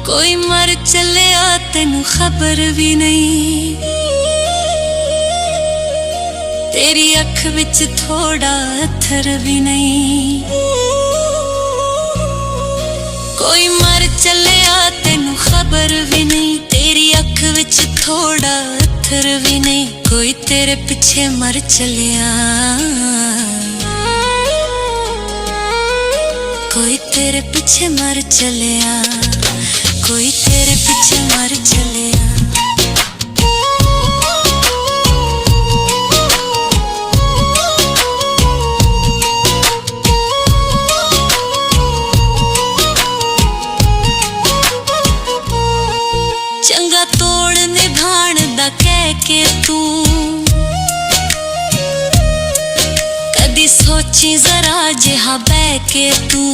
कोई मर चलिया तेनू खबर भी नहीं, तेरी अख विच थोड़ा अथर भी नहीं। कोई मर चलिया तेनू खबर भी नहीं, तेरी अख विच थोड़ा अथर भी नहीं। कोई तेरे पिछे मर चलिया, कोई तेरे पीछे मर चलिया, कोई तेरे पीछे मर चलिया। चंगा तोड़ निभाण दा कह के तू कदी सोची जरा जिहा बह के तू।